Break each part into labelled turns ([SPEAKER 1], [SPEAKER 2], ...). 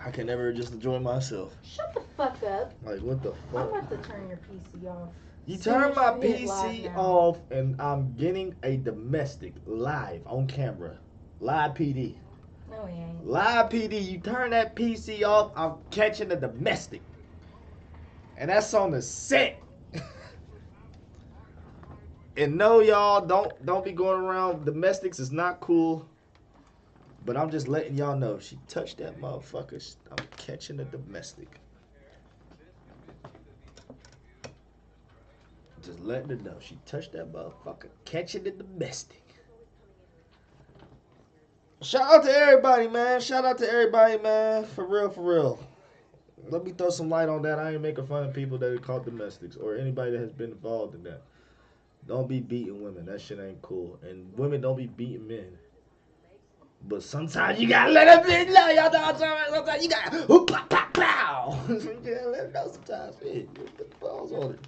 [SPEAKER 1] I can never just enjoy myself.
[SPEAKER 2] Shut the fuck up.
[SPEAKER 1] Like, what the
[SPEAKER 2] I'm
[SPEAKER 1] fuck?
[SPEAKER 2] about to turn your PC off.
[SPEAKER 1] You
[SPEAKER 2] Soon
[SPEAKER 1] turn
[SPEAKER 2] as
[SPEAKER 1] my
[SPEAKER 2] you hit live
[SPEAKER 1] PC
[SPEAKER 2] now.
[SPEAKER 1] off, and I'm getting a domestic live on camera. Live PD.
[SPEAKER 2] No, he ain't.
[SPEAKER 1] Live PD. You turn that PC off, I'm catching a domestic. And that's on the set. And no, y'all, don't be going around. Domestics is not cool. But I'm just letting y'all know. If she touched that motherfucker, I'm catching a domestic. Just letting her know. She touched that motherfucker, catching the domestic. Shout out to everybody, man. Shout out to everybody, man. For real, for real. Let me throw some light on that. I ain't making fun of people that are called domestics or anybody that has been involved in that. Don't be beating women. That shit ain't cool. And women don't be beating men. But sometimes you gotta let them know. Y'all know what I'm talking about. Sometimes you gotta whoop, pow, pow, pow. You gotta let them know sometimes. Shit, you put the balls on it.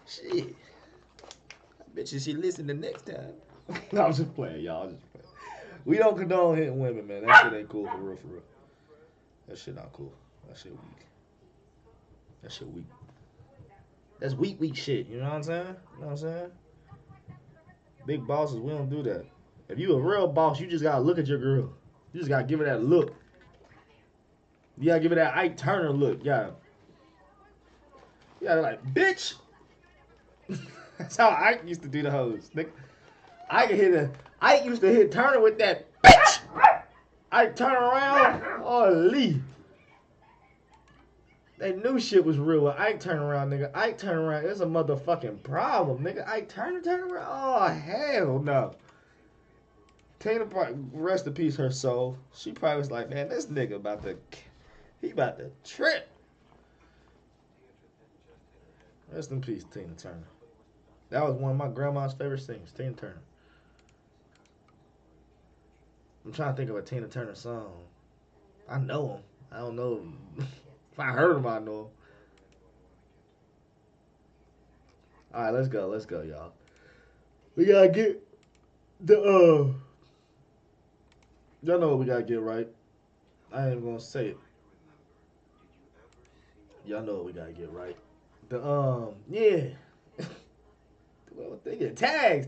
[SPEAKER 1] Shit. I bet you she listen the next time. No, I'm just playing, y'all. I'm just playing. We don't condone hitting women, man. That shit ain't cool for real, for real. That shit not cool. That shit weak. That shit weak. That's weak, weak shit. You know what I'm saying? You know what I'm saying? Big bosses, we don't do that. If you a real boss, you just gotta look at your girl. You just gotta give her that look. You gotta give her that Ike Turner look. Yeah. You gotta like, bitch. That's how Ike used to do the hoes. Ike used to hit Turner with that bitch. Ike turn around. Oh, Lee. They knew shit was real when Ike turn around, nigga. Ike turn around. It's a motherfucking problem, nigga. Ike turn around. Oh, hell no. Tina, rest in peace, her soul. She probably was like, man, this nigga about to trip. Rest in peace, Tina Turner. That was one of my grandma's favorite singers, Tina Turner. I'm trying to think of a Tina Turner song. I know him. I don't know him. If I heard him, I know him. All right, let's go, y'all. We gotta get the y'all know what we gotta get right. I ain't gonna say it. Y'all know what we gotta get right. The yeah. Well, thinking tags.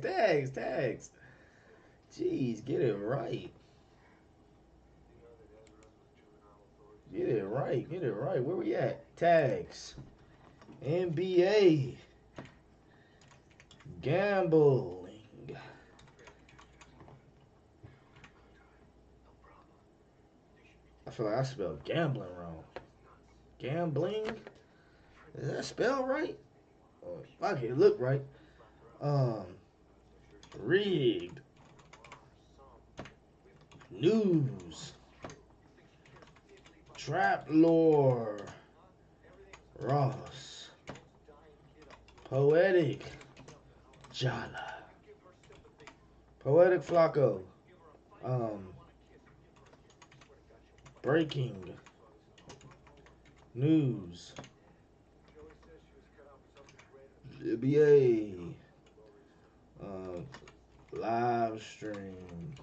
[SPEAKER 1] Jeez, get it right. Get it right. Where we at? Tags. NBA. Gambling. I feel like I spelled gambling wrong. Gambling? Is that spelled right? Fuck it, look right. Um, rigged. News. Trap lore. Ross. Poetic. Jala. Poetic Flacco. Breaking news. NBA. Live stream.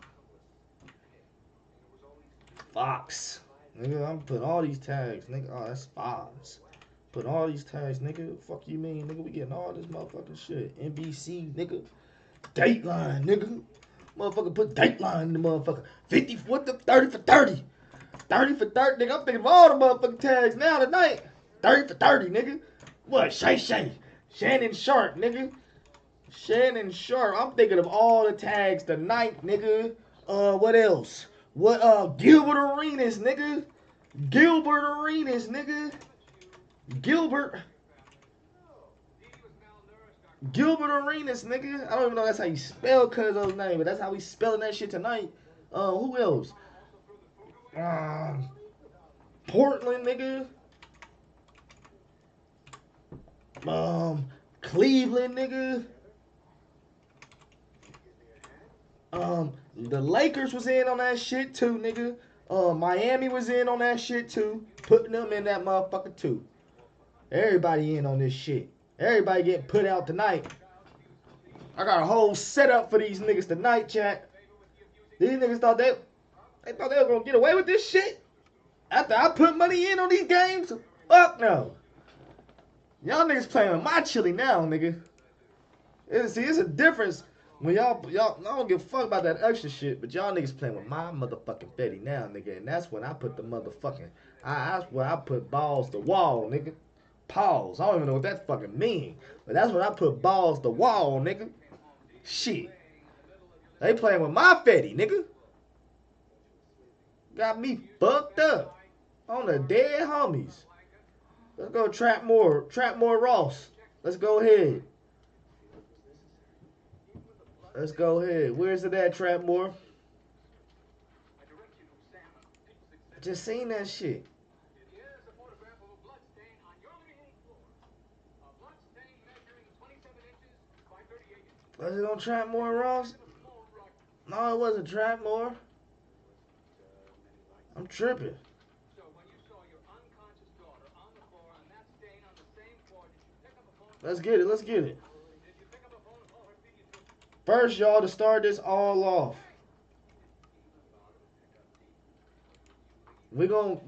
[SPEAKER 1] Fox. Nigga, I'm putting all these tags. Nigga, oh, that's Fox. Putting all these tags, nigga. Fuck you mean, nigga? We getting all this motherfucking shit. NBC, nigga. Dateline, nigga. Motherfucker put Dateline in the motherfucker. 50, what the 30 for 30. 30 for 30, nigga. I'm thinking of all the motherfucking tags now tonight. 30 for 30, nigga. What? Shay. Shannon Sharp, nigga. Shannon Sharp. I'm thinking of all the tags tonight, nigga. What else? What, Gilbert Arenas, nigga. Gilbert Arenas, nigga. Gilbert Arenas, nigga. I don't even know that's how you spell Cuzzo's name, but that's how we spelling that shit tonight. Who else? Portland, nigga. Cleveland, nigga. The Lakers was in on that shit too, nigga. Miami was in on that shit too. Putting them in that motherfucker too. Everybody in on this shit. Everybody getting put out tonight. I got a whole setup for these niggas tonight, chat. These niggas thought they were gonna get away with this shit. After I put money in on these games, fuck no. Y'all niggas playing with my chili now, nigga. It's a difference when y'all, I don't give a fuck about that extra shit, but y'all niggas playing with my motherfucking Fetty now, nigga. And that's when I put the motherfucking, that's where I put balls to wall, nigga. Pause. I don't even know what that fucking mean. But that's when I put balls to wall, nigga. Shit. They playing with my Fetty, nigga. Got me fucked up on the dead homies. Let's go trap more Ross. Let's go ahead. Let's go ahead. Where's it at, Trapmore? Just seen that shit. Was it on Trapmore, Ross? No, it wasn't Trapmore. I'm tripping. Let's get it. Let's get it. First, y'all, to start this all off, we gon'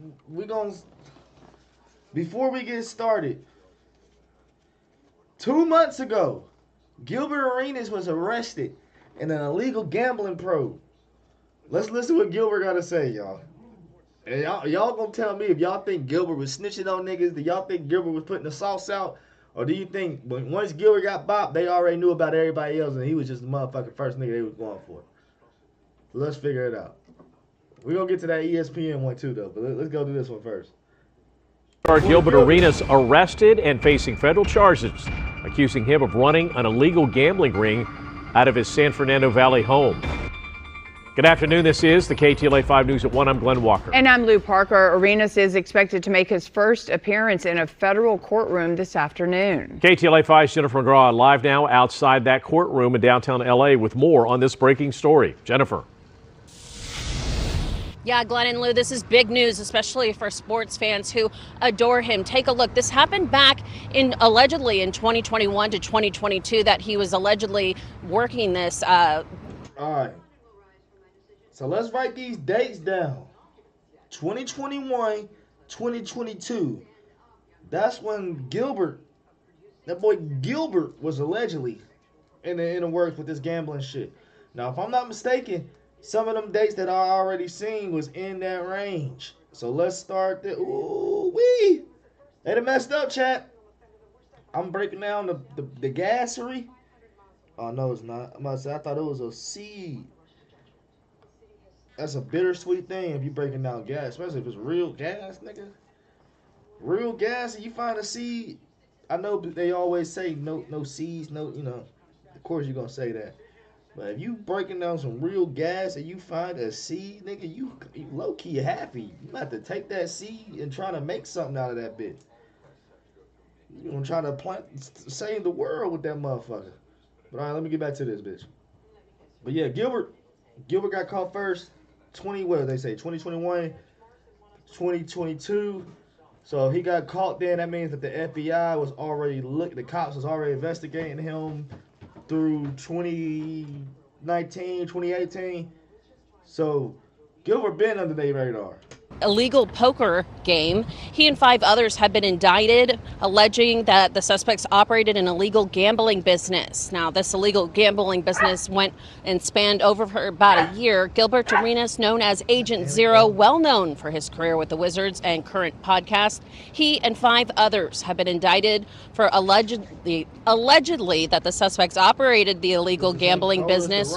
[SPEAKER 1] before we get started, 2 months ago, Gilbert Arenas was arrested in an illegal gambling probe. Let's listen to what Gilbert got to say, y'all. And y'all gonna tell me if y'all think Gilbert was snitching on niggas, do y'all think Gilbert was putting the sauce out? Or do you think once Gilbert got bopped, they already knew about everybody else and he was just the motherfucking first nigga they was going for? So let's figure it out. We're going to get to that ESPN one too, though. But let's go to this one first.
[SPEAKER 3] Gilbert Arenas arrested and facing federal charges, accusing him of running an illegal gambling ring out of his San Fernando Valley home. Good afternoon. This is the KTLA 5 News at 1. I'm Glenn Walker.
[SPEAKER 4] And I'm Lou Parker. Arenas is expected to make his first appearance in a federal courtroom this afternoon.
[SPEAKER 3] KTLA 5's Jennifer McGraw live now outside that courtroom in downtown LA with more on this breaking story. Jennifer.
[SPEAKER 5] Yeah, Glenn and Lou, this is big news, especially for sports fans who adore him. Take a look. This happened back allegedly in 2021 to 2022 that he was allegedly working this.
[SPEAKER 1] All right. So let's write these dates down. 2021, 2022. That's when that boy Gilbert was allegedly in the works with this gambling shit. Now, if I'm not mistaken, some of them dates that I already seen was in that range. So let's start there. Ooh wee. They done messed up, chat. I'm breaking down the gassery. Oh no, it's not. I'm about to say I thought it was a seed. That's a bittersweet thing if you're breaking down gas, especially if it's real gas, nigga. Real gas, and you find a seed. I know they always say no seeds, no, you know. Of course you're gonna say that. But if you breaking down some real gas and you find a seed, nigga, you low-key happy. You have to take that seed and try to make something out of that bitch. You gonna try to save the world with that motherfucker. But all right, let me get back to this bitch. But yeah, Gilbert got caught first. 2021, 2022. So if he got caught then, that means that the FBI was already the cops was already investigating him through 2019, 2018. So Gilbert been under their radar.
[SPEAKER 5] Illegal poker game. He and 5 others have been indicted, alleging that the suspects operated an illegal gambling business. Now, this illegal gambling business went and spanned over for about a year. Gilbert Arenas, known as Agent Zero, well known for his career with the Wizards and current podcast, he and 5 others have been indicted for allegedly that the suspects operated the illegal gambling business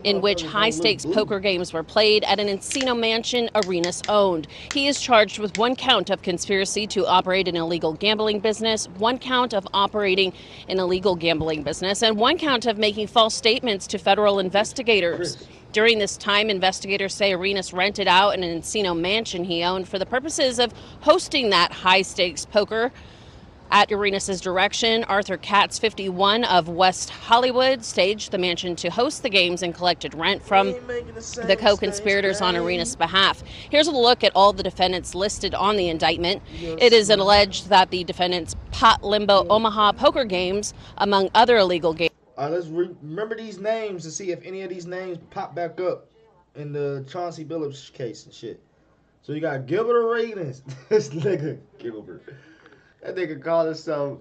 [SPEAKER 5] in which high-stakes poker games were played at an Encino mansion Arenas owned. He is charged with 1 count of conspiracy to operate an illegal gambling business, 1 count of operating an illegal gambling business, and 1 count of making false statements to federal investigators. During this time, investigators say Arenas rented out an Encino mansion he owned for the purposes of hosting that high-stakes poker. At Arenas' direction, Arthur Katz, 51, of West Hollywood, staged the mansion to host the games and collected rent from the co-conspirators on Arenas' behalf. Here's a look at all the defendants listed on the indictment. It is alleged that the defendants Pot Limbo Omaha poker games, among other illegal games.
[SPEAKER 1] Let's remember these names to see if any of these names pop back up in the Chauncey Billups case and shit. So you got Gilbert Arenas. This nigga Gilbert. That nigga called himself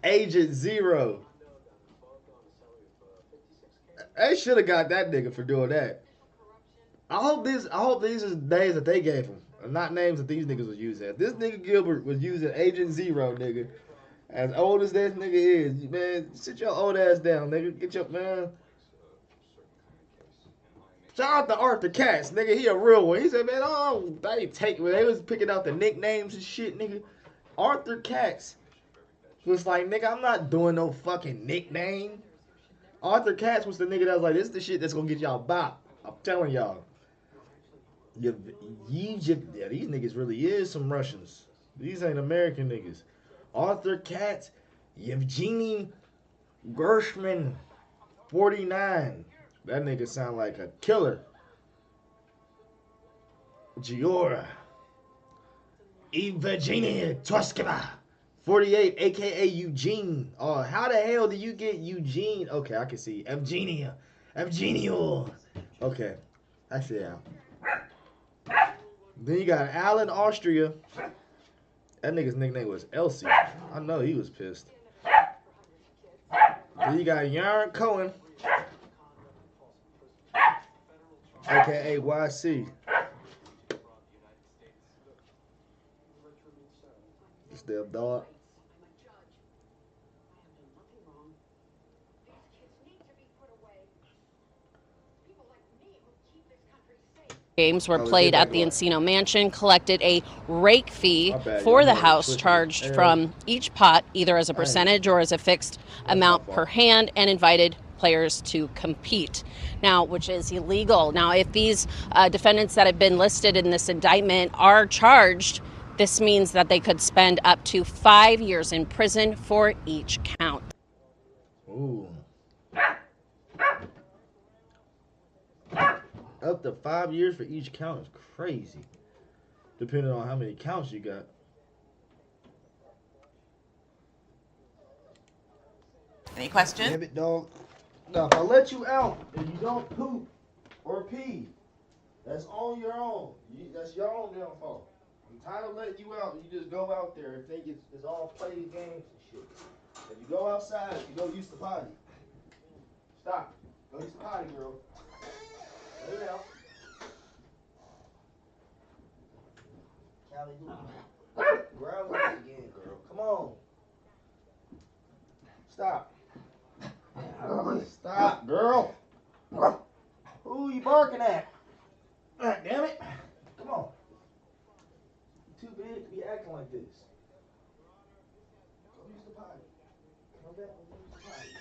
[SPEAKER 1] Agent Zero. They should have got that nigga for doing that. I hope these are names that they gave him, and not names that these niggas was using. This nigga Gilbert was using Agent Zero, nigga. As old as that nigga is, man, sit your old ass down, nigga. Get your man. Shout out to Arthur Katz, nigga. He a real one. He said, man, they take when they was picking out the nicknames and shit, nigga. Arthur Katz was like, nigga, I'm not doing no fucking nickname. Arthur Katz was the nigga that was like, this is the shit that's gonna get y'all bop. I'm telling y'all. Yeah, these niggas really is some Russians. These ain't American niggas. Arthur Katz, Yevgeny Gershman, 49. That nigga sound like a killer. Giora. Evgenia Toskeva, 48, a.k.a. Eugene. Oh, how the hell do you get Eugene? Okay, I can see. Evgenia. Okay, I see how. Then you got Alan Austria. That nigga's nickname was Elsie. I know he was pissed. Then you got Yaron Cohen, a.k.a. YC. This damn dog.
[SPEAKER 5] Games were played at the Encino Mansion, collected a rake fee for the house, charged from each pot either as a percentage or as a fixed amount per hand, and invited players to compete, now, which is illegal. Now, if these defendants that have been listed in this indictment are charged, this means that they could spend up to 5 years in prison for each count.
[SPEAKER 1] Ooh. Up to 5 years for each count is crazy. Depending on how many counts you got.
[SPEAKER 6] Any questions?
[SPEAKER 1] Damn it, dog. Now, if I let you out and you don't poop or pee, that's on your own. That's your own damn fault. I'm tired of letting you out and you just go out there and think it's all play games and shit. If you go outside, you go use the potty. Stop. Go use the potty, girl. Lay down. Callie, ground it again, girl. Come on. Stop. Stop, girl. Who you barking at? God damn it. Come on. You're too big to be acting like this. Go use the potty. Come back and use the potty.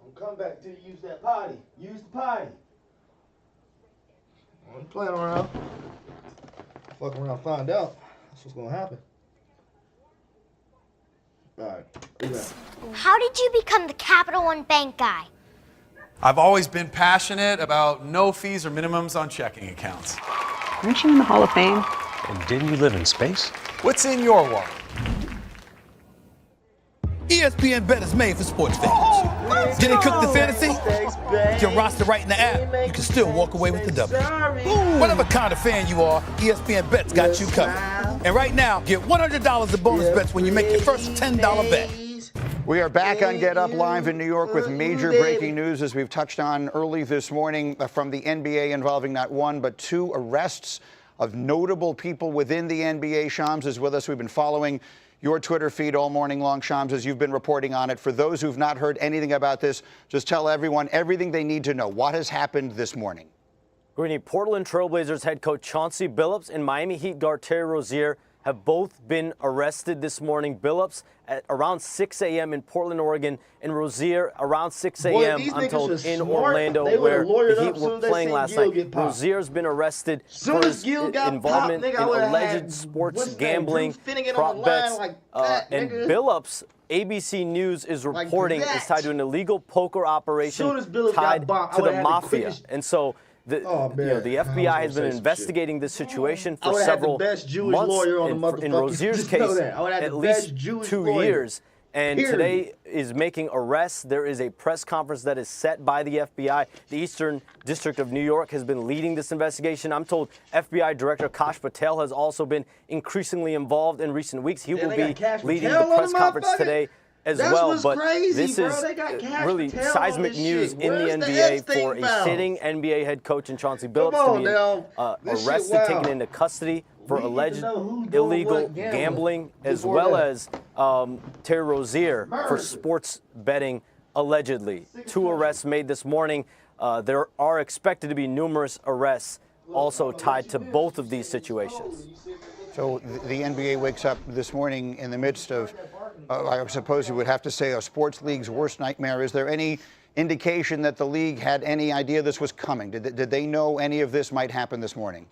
[SPEAKER 1] Don't come back till you use that potty. Use the potty. I'm playing around. Fuck around, find out. That's what's gonna happen. Alright,
[SPEAKER 7] how did you become the Capital One Bank guy?
[SPEAKER 8] I've always been passionate about no fees or minimums on checking accounts.
[SPEAKER 9] Aren't you in the Hall of Fame?
[SPEAKER 10] And didn't you live in space?
[SPEAKER 8] What's in your wallet?
[SPEAKER 11] ESPN Bet is made for sports fans. Getting cooked in fantasy? With your roster right in the app, you can still walk away with the W. Whatever kind of fan you are, ESPN Bet's got you covered. And right now, get $100 of bonus bets when you make your first $10 bet.
[SPEAKER 12] We are back on Get Up Live in New York with major breaking news, as we've touched on early this morning, from the NBA involving not one but two arrests of notable people within the NBA. Shams is with us. We've been following your Twitter feed all morning long, Shams, as you've been reporting on it. For those who've not heard anything about this, just tell everyone everything they need to know. What has happened this morning?
[SPEAKER 13] Greeny, Portland Trailblazers head coach Chauncey Billups and Miami Heat guard Terry Rozier have both been arrested this morning. Billups at around 6 a.m. in Portland, Oregon, and Rozier around 6 a.m. I'm told in Orlando, where the Heat were playing last night. Rozier's been arrested for his involvement in alleged sports gambling, prop bets, and Billups, ABC News is reporting, is tied to an illegal poker operation tied to the mafia. And so the FBI has been investigating this situation for several months. In Rozier's case, at least 2 years. And today is making arrests. There is a press conference that is set by the FBI. The Eastern District of New York has been leading this investigation. I'm told FBI Director Kash Patel has also been increasingly involved in recent weeks. He will be leading the press conference today as well. But this is really seismic news in the NBA for a sitting NBA head coach in Chauncey Billups to be arrested, taken into custody for alleged illegal gambling, as well as Terry Rozier for sports betting, allegedly. 2 arrests made this morning. There are expected to be numerous arrests also tied to both of these situations.
[SPEAKER 12] So the NBA wakes up this morning in the midst of, I suppose you would have to say, a sports league's worst nightmare. Is there any indication that the league had any idea this was coming? Did they know any of this might happen this morning?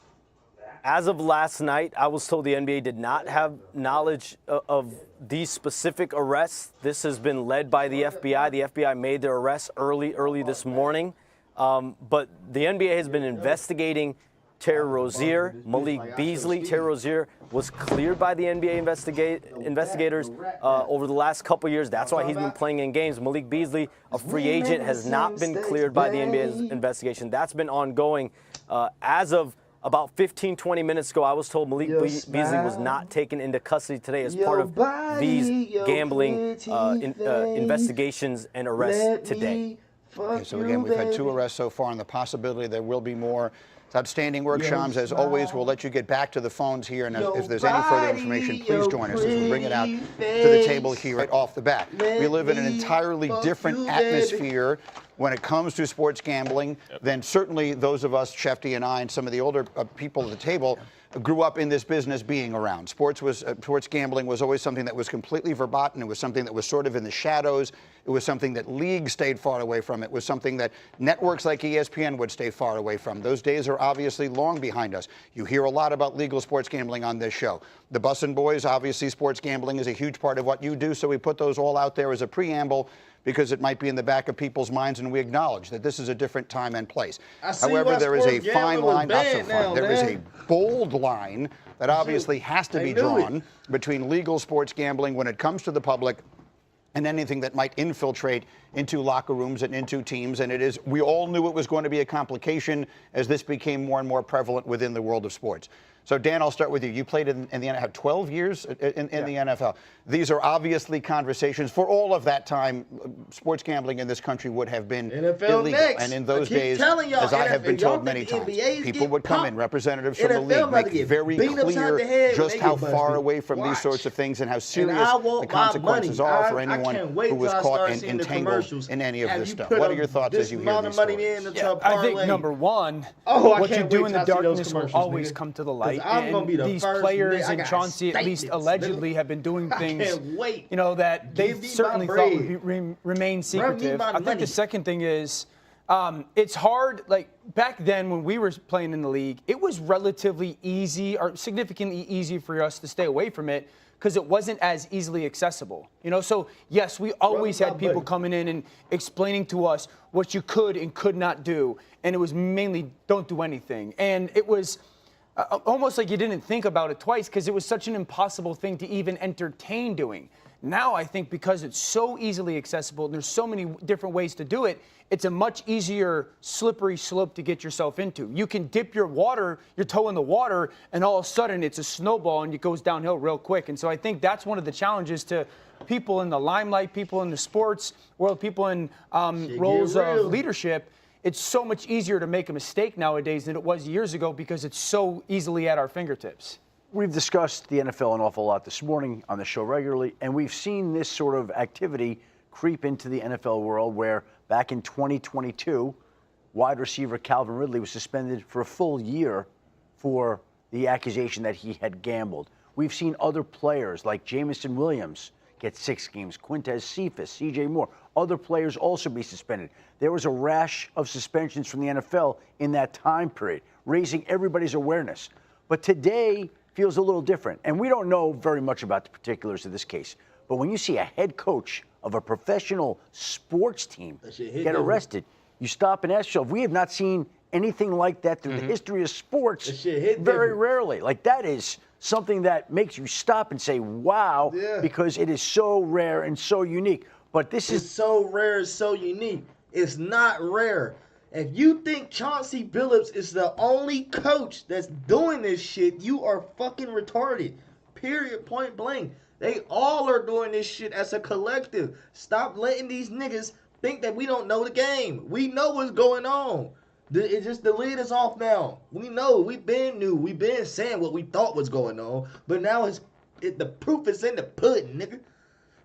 [SPEAKER 13] As of last night, I was told the NBA did not have knowledge of these specific arrests. This has been led by the FBI. The FBI made their arrests early this morning. But the NBA has been investigating Terry Rozier, Malik Beasley. Terry Rozier was cleared by the NBA investigators over the last couple years. That's why he's been playing in games. Malik Beasley, a free agent, has not been cleared by the NBA investigation. That's been ongoing. As of about 15-20 minutes ago, I was told Malik Beasley was not taken into custody today as part of these gambling investigations and arrests today.
[SPEAKER 12] Okay, so again, we've had 2 arrests so far, and the possibility there will be more. It's outstanding work, Shams. As always, we'll let you get back to the phones here, and if there's any further information, please join us as we bring it out to the table here right off the bat. We live in an entirely different atmosphere when it comes to sports gambling than certainly those of us, Shefty and I, and some of the older people at the table, grew up in this business being around. Sports gambling was always something that was completely verboten. It was something that was sort of in the shadows. It was something that leagues stayed far away from. It was something that networks like ESPN would stay far away from. Those days are obviously long behind us. You hear a lot about legal sports gambling on this show. The Bussin' Boys, obviously sports gambling is a huge part of what you do, so we put those all out there as a preamble because it might be in the back of people's minds, and we acknowledge that this is a different time and place. However, there is a fine line, not so fine. There is a bold line that obviously has to be drawn between legal sports gambling when it comes to the public and anything that might infiltrate into locker rooms and into teams. And we all knew it was going to be a complication as this became more and more prevalent within the world of sports. So, Dan, I'll start with you. You played in the NFL, 12 years in the NFL. These are obviously conversations. For all of that time, sports gambling in this country would have been illegal.
[SPEAKER 1] Next.
[SPEAKER 12] And in those days, as I have been told many times, people would come in, representatives from the league, make very clear just how far away from these sorts of things and how serious the consequences are for anyone who was caught and entangled in any of this stuff. What are your thoughts as you hear these stories?
[SPEAKER 14] I think, number one, what you do in the darkness will always come to the light. And these players and Chauncey, at least allegedly, have been doing things, that they certainly thought would remain secretive. I think the second thing is, it's hard. Like back then when we were playing in the league, it was relatively easy or significantly easy for us to stay away from it because it wasn't as easily accessible. So yes, we always had people coming in and explaining to us what you could and could not do, and it was mainly don't do anything. And it was almost like you didn't think about it twice because it was such an impossible thing to even entertain doing. Now I think because it's so easily accessible and there's so many different ways to do it, it's a much easier slippery slope to get yourself into. You can dip your toe in the water, and all of a sudden it's a snowball and it goes downhill real quick. And so I think that's one of the challenges to people in the limelight, people in the sports world, people in roles of leadership. It's so much easier to make a mistake nowadays than it was years ago because it's so easily at our fingertips.
[SPEAKER 15] We've discussed the NFL an awful lot this morning on the show regularly, and we've seen this sort of activity creep into the NFL world where back in 2022, wide receiver Calvin Ridley was suspended for a full year for the accusation that he had gambled. We've seen other players like Jameson Williams get 6 games, Quintez Cephas, C.J. Moore, other players also be suspended. There was a rash of suspensions from the NFL in that time period, raising everybody's awareness. But today feels a little different, and we don't know very much about the particulars of this case. But when you see a head coach of a professional sports team get arrested, you stop and ask yourself, we have not seen anything like that through the history of sports. Very rarely. Like, that is something that makes you stop and say, wow, because it is so rare and so unique. But this is
[SPEAKER 1] so rare, it's so unique. It's not rare. If you think Chauncey Billups is the only coach that's doing this shit, you are fucking retarded. Period, point blank. They all are doing this shit as a collective. Stop letting these niggas think that we don't know the game. We know what's going on. It's just the lid is off now. We know. We've been saying what we thought was going on. But now the proof is in the pudding, nigga.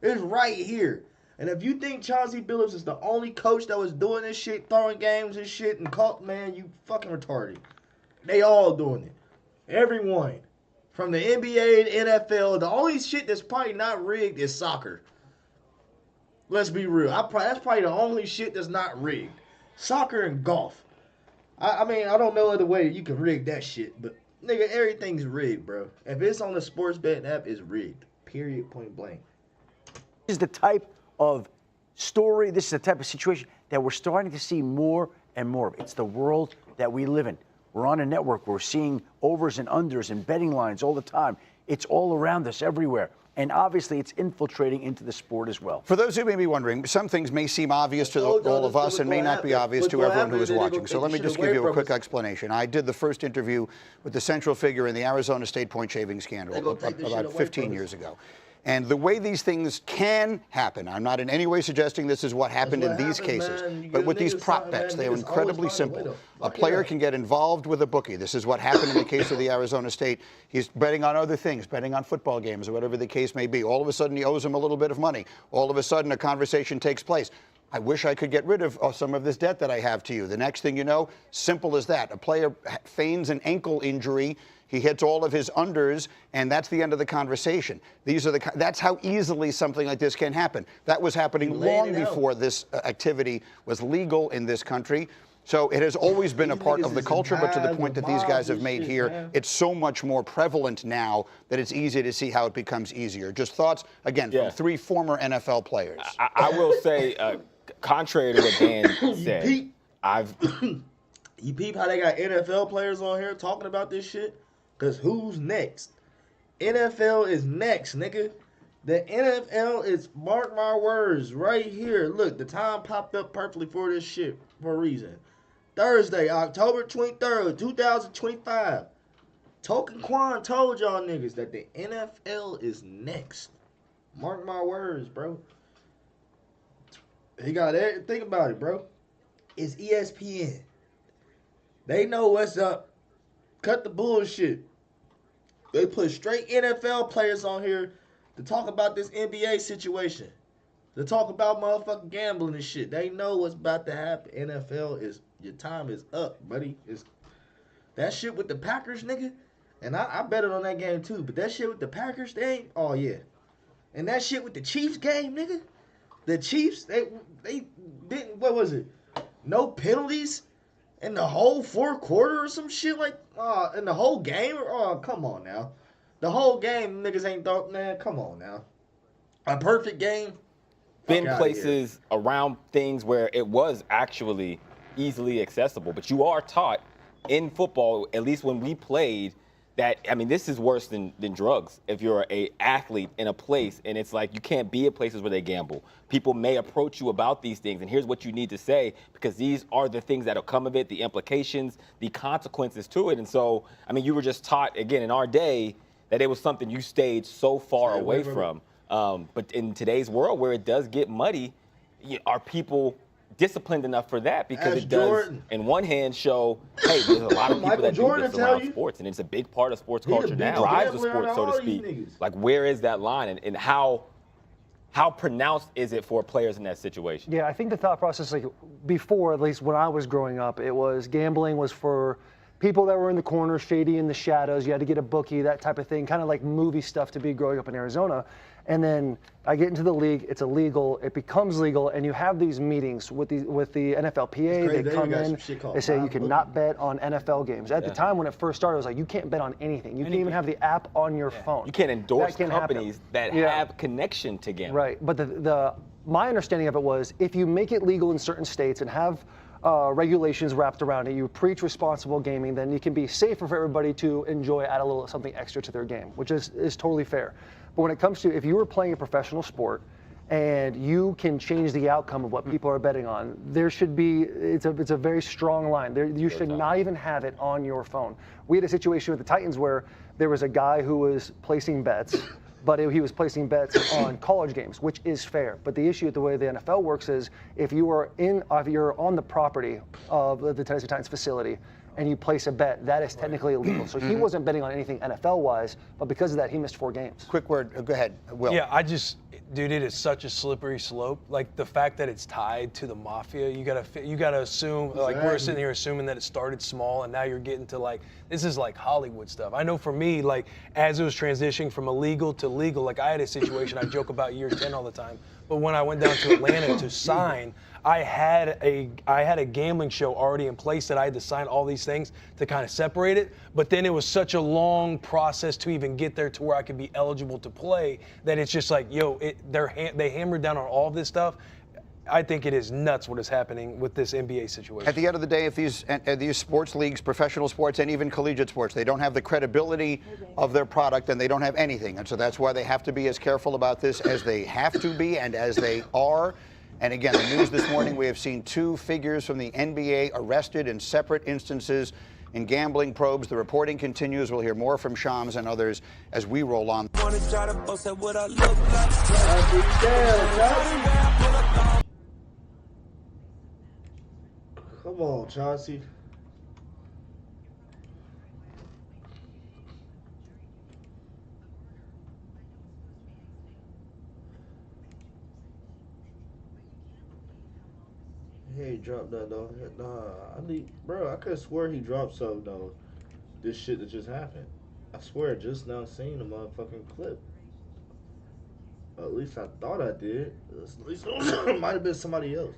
[SPEAKER 1] It's right here. And if you think Chauncey Billups is the only coach that was doing this shit, throwing games and shit, and caught, man, you fucking retarded. They all doing it. Everyone. From the NBA to NFL, the only shit that's probably not rigged is soccer. Let's be real. That's probably the only shit that's not rigged. Soccer and golf. I mean, I don't know other way you can rig that shit, but nigga, everything's rigged, bro. If it's on the sports betting app, it's rigged. Period, point blank.
[SPEAKER 15] This is the type of story, this is the type of situation that we're starting to see more and more of. It's the world that we live in. We're on a network. We're seeing overs and unders and betting lines all the time. It's all around us everywhere. And obviously, it's infiltrating into the sport as well.
[SPEAKER 12] For those who may be wondering, some things may seem obvious to all of us and may not be obvious to everyone who is watching. So let me just give you a quick explanation. I did the first interview with the central figure in the Arizona State point shaving scandal about 15 years ago. And the way these things can happen, I'm not in any way suggesting this is what happened in these cases, but with these prop bets, they are incredibly simple. A player can get involved with a bookie. This is what happened in the case of the Arizona State. He's betting on other things, betting on football games or whatever the case may be. All of a sudden, he owes him a little bit of money. All of a sudden, a conversation takes place. I wish I could get rid of some of this debt that I have to you. The next thing you know, simple as that. A player feigns an ankle injury. He hits all of his unders, and that's the end of the conversation. That's how easily something like this can happen. That was happening long before this activity was legal in this country. So it has always been a part of the culture, but to the point that these guys have made here, it's so much more prevalent now that it's easy to see how it becomes easier. Just thoughts, again, from three former NFL players.
[SPEAKER 16] I will say, contrary to what Dan said,
[SPEAKER 1] You peep how they got NFL players on here talking about this shit? Because who's next? NFL is next, nigga. The NFL is, mark my words, right here. Look, the time popped up perfectly for this shit for a reason. Thursday, October 23rd, 2025. Token Quan told y'all niggas that the NFL is next. Mark my words, bro. He got it. Think about it, bro. It's ESPN. They know what's up. Cut the bullshit. They put straight NFL players on here to talk about this NBA situation. To talk about motherfucking gambling and shit. They know what's about to happen. NFL is, your time is up, buddy. It's that shit with the Packers, nigga. And I betted on that game too. But that shit with the Packers, oh yeah. And that shit with the Chiefs game, nigga. The Chiefs, they didn't, what was it? No penalties in the whole fourth quarter or some shit like, in the whole game? Oh, come on now. The whole game, niggas ain't thought, man, come on now. A perfect game?
[SPEAKER 16] Been places around things where it was actually easily accessible, but you are taught in football, at least when we played, that, I mean, this is worse than drugs. If you're a athlete in a place and it's like you can't be at places where they gamble. People may approach you about these things, and here's what you need to say, because these are the things that'll come of it, the implications, the consequences to it. And so, I mean, you were just taught, again, in our day, that it was something you stayed so far away from. But in today's world where it does get muddy, are people disciplined enough for that? Because it does, Jordan, in one hand, show, hey, there's a lot of people that do this around sports, and it's a big part of sports culture now. Drives the sport, so to speak. Like, where is that line, and how pronounced is it for players in that situation?
[SPEAKER 17] Yeah, I think the thought process, like before, at least when I was growing up, it was gambling was for people that were in the corner, shady in the shadows. You had to get a bookie, that type of thing, kind of like movie stuff to be growing up in Arizona. And then I get into the league, it's illegal, it becomes legal, and you have these meetings with the NFLPA. They come in, they say you cannot bet on NFL games. At the time when it first started, it was like, you can't bet on anything. You can't even have the app on your phone.
[SPEAKER 16] You can't endorse companies that have connection to gambling.
[SPEAKER 17] Right, but my understanding of it was, if you make it legal in certain states and have regulations wrapped around it. You preach responsible gaming, then you can be safer for everybody to enjoy, add a little something extra to their game, which is totally fair. But when it comes to if you were playing a professional sport and you can change the outcome of what people are betting on, there should be, it's a very strong line. You should not even have it on your phone. We had a situation with the Titans where there was a guy who was placing bets, but he was placing bets on college games, which is fair. But the issue with the way the NFL works is if you're on the property of the Tennessee Titans facility and you place a bet, that is technically illegal. So he wasn't betting on anything NFL-wise, but because of that, he missed 4 games.
[SPEAKER 12] Quick word. Go ahead, Will.
[SPEAKER 14] Yeah, dude, it is such a slippery slope. Like the fact that it's tied to the mafia, you gotta assume. Like we're sitting here assuming that it started small, and now you're getting to like this is like Hollywood stuff. I know for me, like as it was transitioning from illegal to legal, like I had a situation I joke about year 10 all the time. But when I went down to Atlanta to sign, I had a gambling show already in place that I had to sign all these things to kind of separate it. But then it was such a long process to even get there to where I could be eligible to play that it's just like, they hammered down on all of this stuff. I think it is nuts what is happening with this NBA situation.
[SPEAKER 12] At the end of the day, if these sports leagues, professional sports, and even collegiate sports, they don't have the credibility of their product, then they don't have anything. And so that's why they have to be as careful about this as they have to be and as they are. And again, the news this morning, we have seen 2 figures from the NBA arrested in separate instances in gambling probes. The reporting continues. We'll hear more from Shams and others as we roll on.
[SPEAKER 1] Come on, Chauncey. He ain't dropped that though. Nah, I could have swore he dropped something though. This shit that just happened. I swear, just now seeing the motherfucking clip. At least I thought I did. At least it might have been somebody else.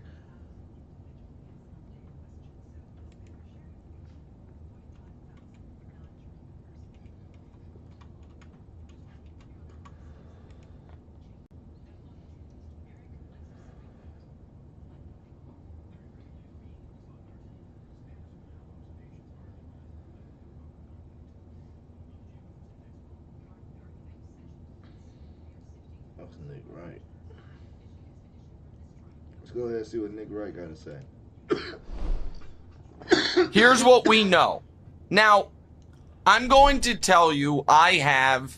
[SPEAKER 1] That's Nick Wright. Let's go ahead and see what Nick Wright got to say.
[SPEAKER 18] Here's what we know. Now, I'm going to tell you I have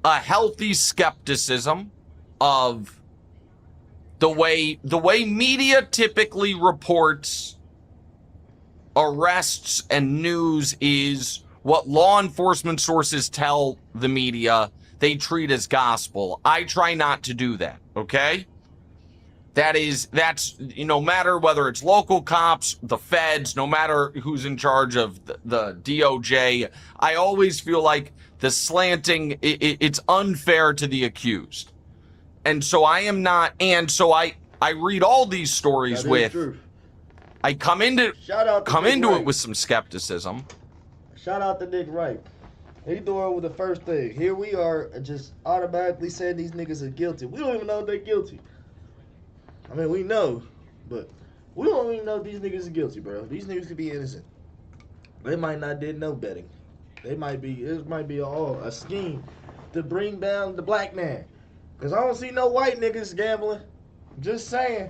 [SPEAKER 18] a healthy skepticism of the way media typically reports arrests and news is what law enforcement sources tell the media they treat as gospel. I try not to do that, okay? That's no matter whether it's local cops, the feds, no matter who's in charge of the DOJ, I always feel like the slanting, it's unfair to the accused. And so I am not, and so I read all these stories with, I come into it with some skepticism.
[SPEAKER 1] Shout out to Nick Wright. He doing with the first thing. Here we are just automatically saying these niggas are guilty. We don't even know if they're guilty. I mean, we know, but we don't even know if these niggas are guilty, bro. These niggas could be innocent. They might not did no betting. It might be all a scheme to bring down the black man. Because I don't see no white niggas gambling. Just saying.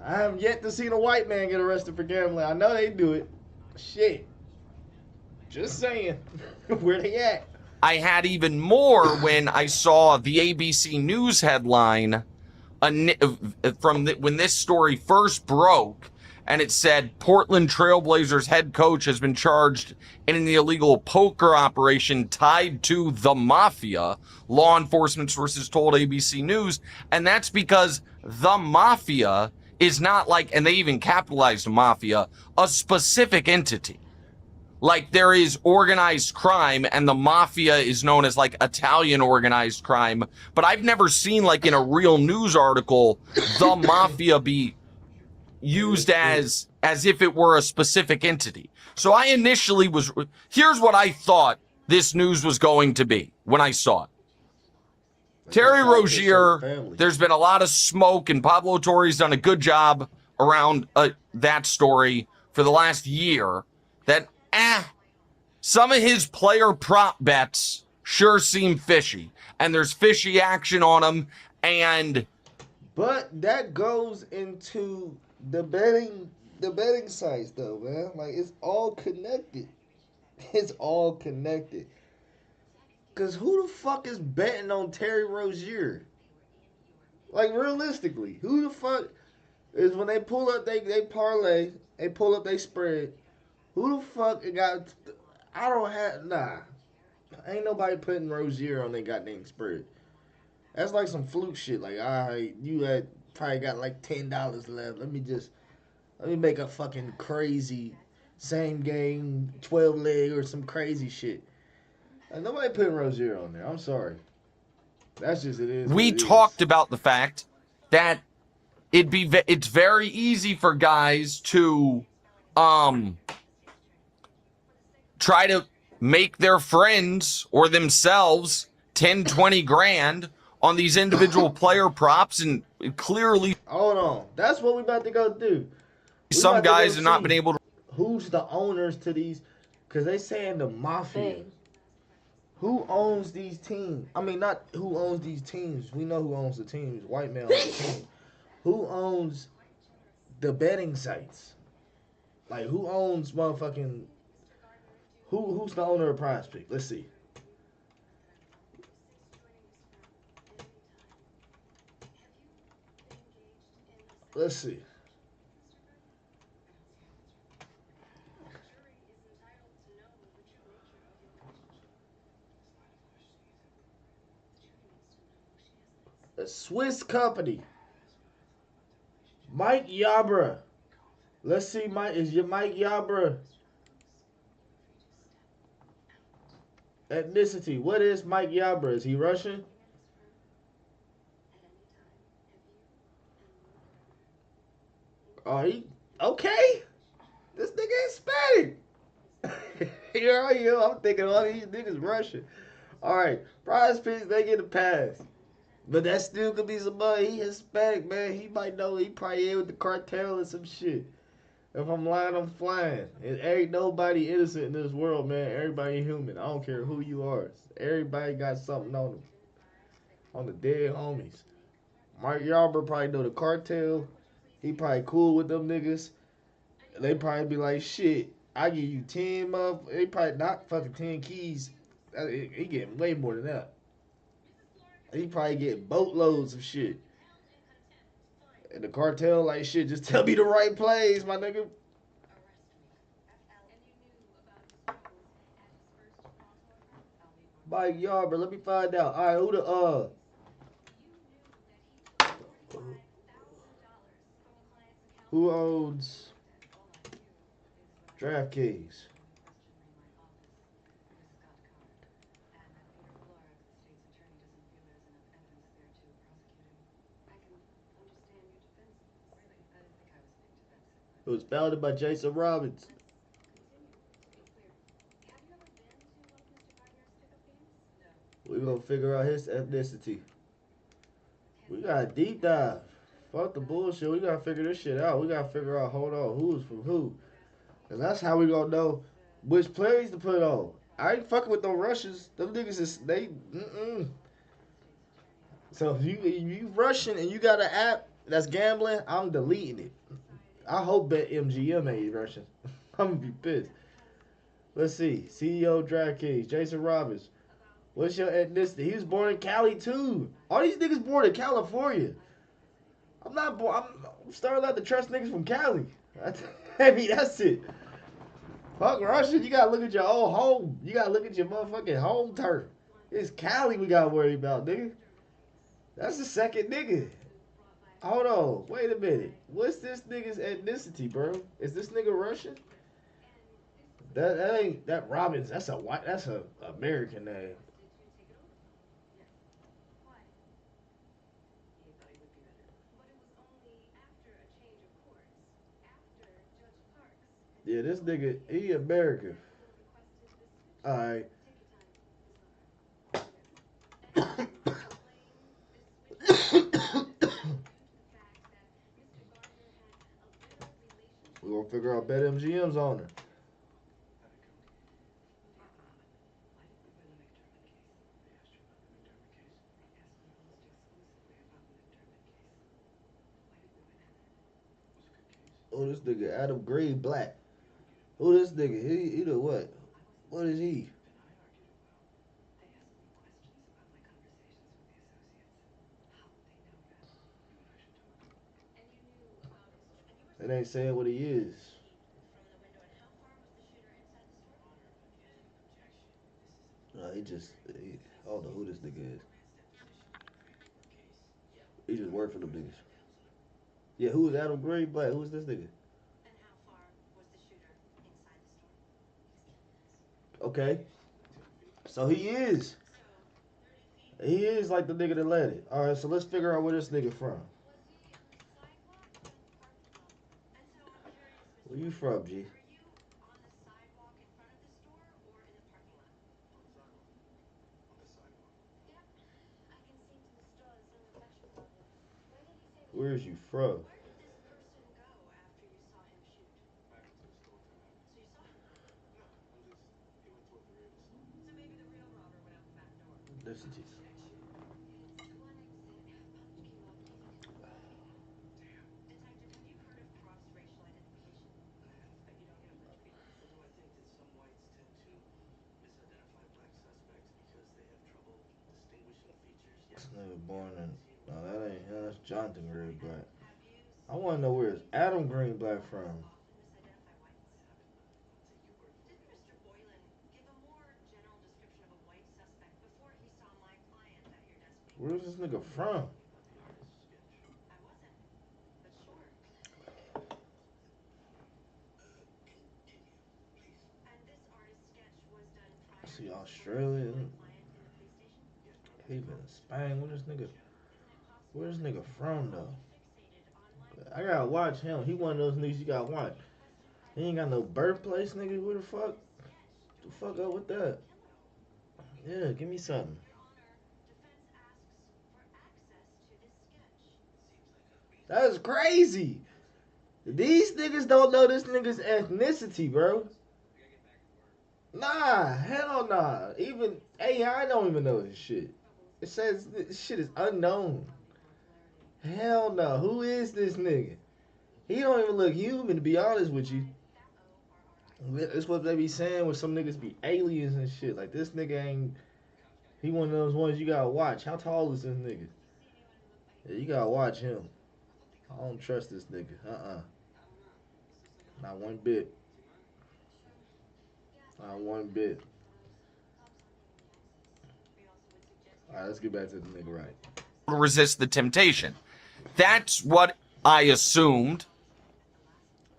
[SPEAKER 1] I have yet to see a white man get arrested for gambling. I know they do it. Shit. Just saying. Where they at?
[SPEAKER 18] I had even more when I saw the ABC News headline when this story first broke, and it said Portland Trailblazers head coach has been charged in an illegal poker operation tied to the mafia, law enforcement sources told ABC News. And that's because the mafia is not like, and they even capitalized mafia, a specific entity. Like there is organized crime and the mafia is known as like Italian organized crime. But I've never seen like in a real news article, the mafia be used as if it were a specific entity. So I initially here's what I thought this news was going to be when I saw it. Terry Rozier, there's been a lot of smoke and Pablo Torre's done a good job around that story for the last year that some of his player prop bets sure seem fishy, and there's fishy action on them,
[SPEAKER 1] but that goes into the betting sites though, man. Like, it's all connected. It's all connected. Cause who the fuck is betting on Terry Rozier? Like, realistically, who the fuck is, when they pull up they parlay, they pull up they spread, who the fuck got, ain't nobody putting Rozier on their goddamn spread. That's like some fluke shit. Like, you had probably got like $10 left. Let me make a fucking crazy same game 12 leg or some crazy shit. Like, nobody putting Rozier on there. I'm sorry. That's just it is.
[SPEAKER 18] We talked about the fact that it's very easy for guys to try to make their friends or themselves 10, 20 grand on these individual player props, and clearly,
[SPEAKER 1] hold on, that's what we about to go do.
[SPEAKER 18] Some guys have not been able to.
[SPEAKER 1] Who's the owners to these? Because they saying the mafia. Who owns these teams? I mean, not who owns these teams. We know who owns the teams. White man owns the team. Who owns the betting sites? Like, who owns motherfucking? Who's the owner of Prize Pick? Let's see. Let's see. A Swiss company. Mike Yabra. Let's see, Mike. Is your Mike Yabra ethnicity? What is Mike Yabra? Is he Russian? Oh, he okay. This nigga Hispanic. I'm thinking all these niggas Russian. All right, Prize Picks, they get a pass. But that still could be somebody. He Hispanic, man. He might know. He probably in with the cartel or some shit. If I'm lying, I'm flying. And ain't nobody innocent in this world, man. Everybody human. I don't care who you are. Everybody got something on them. On the dead homies. Mike Yarbrough probably know the cartel. He probably cool with them niggas. They probably be like, shit, I give you 10 they probably not fucking 10 keys. He getting way more than that. He probably get boatloads of shit. And the cartel like, shit, just tell me the right plays, my nigga. Mike Yarbrough, let me find out. All right, who the who owns DraftKings? It was founded by Jason Robbins. We're going to figure out his ethnicity. We got a deep dive. Fuck the bullshit. We got to figure this shit out. We got to figure out, hold on, who's from who. And that's how we going to know which plays to put on. I ain't fucking with no Russians. Them niggas is, So if you Russian and you got an app that's gambling, I'm deleting it. I hope BetMGM ain't Russian. I'm going to be pissed. Let's see. CEO DraftKings, Jason Robbins. What's your ethnicity? He was born in Cali, too. All these niggas born in California. I'm not born. I'm starting not to trust niggas from Cali. I mean, that's it. Fuck Russia. You got to look at your own home. You got to look at your motherfucking home turf. It's Cali we got to worry about, nigga. That's the second nigga. Hold on, wait a minute. What's this nigga's ethnicity, bro? Is this nigga Russian? That ain't that Robbins. That's a American name. Yeah, this nigga, he American. All right. figure out BetMGM's owner. Oh, this nigga Adam Greenblatt. Who this nigga? He the what? What is he? It ain't saying what he is. No, I don't know who this nigga is. He just worked for them niggas. Yeah, who is Adam Greenblatt? Who is this nigga? Okay. So he is. He is like the nigga that led it. All right, so let's figure out where this nigga from. Where you from, G? Where is you from? Listen to you. This nigga born in, no, that ain't him. That's Jonathan Greenblatt. I want to know where is Adam Greenblatt from? Where's this nigga from? See, Australia, Haven, Spain. Where's this nigga from though? I gotta watch him. He one of those niggas you gotta watch. He ain't got no birthplace, nigga. Where the fuck? The fuck up with that? Yeah, give me something. That's crazy. These niggas don't know this nigga's ethnicity, bro. Nah, hell nah. Even AI don't even know this shit. It says this shit is unknown. Hell no. Who is this nigga? He don't even look human, to be honest with you. That's what they be saying when some niggas be aliens and shit. Like, this nigga ain't... He one of those ones you gotta watch. How tall is this nigga? Yeah, you gotta watch him. I don't trust this nigga. Not one bit. Not one bit. Alright, let's get back to the nigga right.
[SPEAKER 18] Resist the temptation. That's what I assumed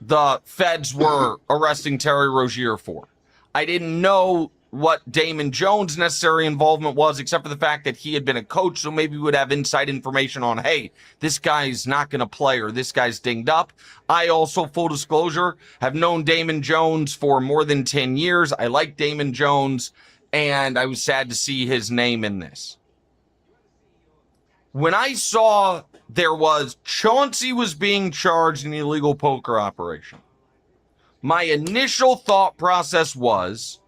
[SPEAKER 18] the feds were arresting Terry Rozier for. I didn't know what Damon Jones' necessary involvement was, except for the fact that he had been a coach, so maybe we would have inside information on, hey, this guy's not going to play or this guy's dinged up. I also, full disclosure, have known Damon Jones for more than 10 years. I like Damon Jones, and I was sad to see his name in this. When I saw Chauncey was being charged in the illegal poker operation, my initial thought process was,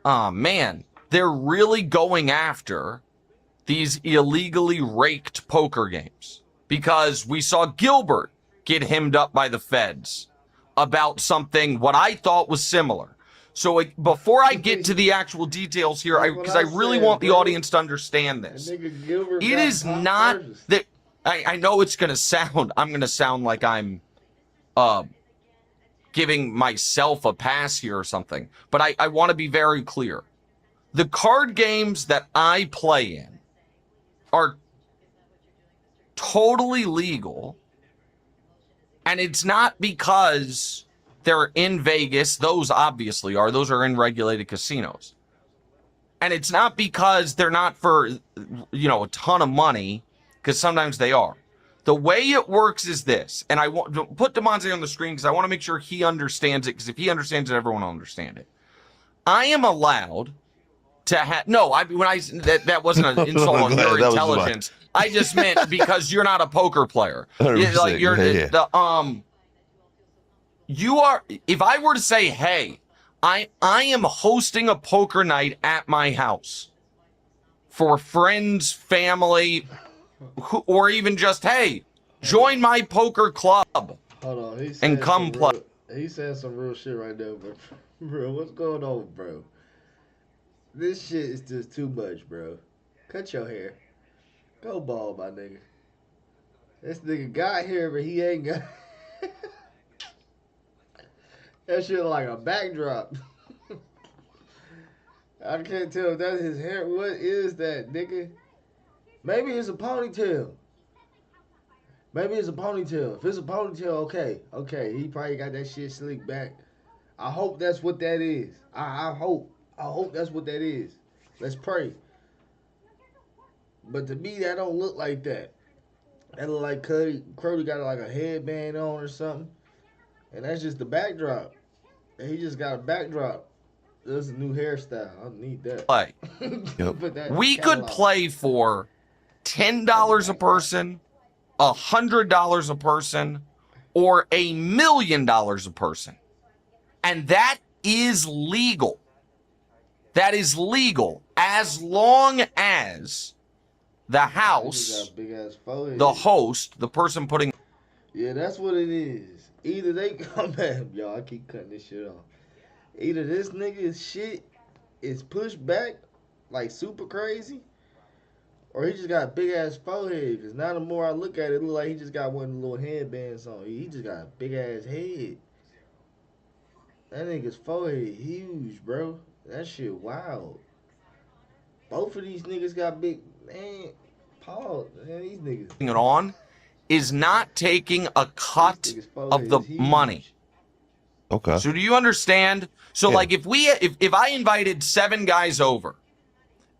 [SPEAKER 18] oh man, they're really going after these illegally raked poker games, because we saw Gilbert get hemmed up by the feds about something what I thought was similar. So before I get to the actual details here, because I really want the audience to understand this, it is not that I know it's going to sound, I'm going to sound like I'm giving myself a pass here or something, but I want to be very clear. The card games that I play in are totally legal, and it's not because they're in Vegas. Those obviously are. Those are in regulated casinos. And it's not because they're not for, a ton of money, because sometimes they are. The way it works is this, and I want to put Demonte on the screen because I want to make sure he understands it, because if he understands it, everyone will understand it. I am allowed to have, that wasn't an insult on your intelligence. I just meant because you're not a poker player. if I were to say, hey, I am hosting a poker night at my house for friends, family, or even just, hey, join my poker club.
[SPEAKER 1] Hold on,
[SPEAKER 18] and come play.
[SPEAKER 1] He said some real shit right there, but bro, what's going on, bro? This shit is just too much, bro. Cut your hair. Go bald, my nigga. This nigga got hair, but he ain't got. That shit like a backdrop. I can't tell if that's his hair. What is that, nigga? Maybe it's a ponytail. Maybe it's a ponytail. If it's a ponytail, okay. Okay, he probably got that shit slicked back. I hope that's what that is. I hope that's what that is. Let's pray. But to me, that don't look like that. That look like Crody got like a headband on or something. And that's just the backdrop. And he just got a backdrop. This is a new hairstyle. I need that.
[SPEAKER 18] Play. We could play for $10 a person, $100 a person, or $1 million a person. And that is legal. That is legal as long as the house, the host, the person putting.
[SPEAKER 1] Yeah, that's what it is. Either they come back, y'all. I keep cutting this shit off. Either this nigga's shit is pushed back like super crazy, or he just got a big ass forehead. Cause now the more I look at it, it look like he just got one of the little headbands on. He just got a big ass head. That nigga's forehead huge, bro. That shit wild. Both of these niggas got big, man. Paul, man, these niggas.
[SPEAKER 18] It on is not taking a cut of the money.
[SPEAKER 19] Okay.
[SPEAKER 18] So do you understand? So like if I invited 7 guys over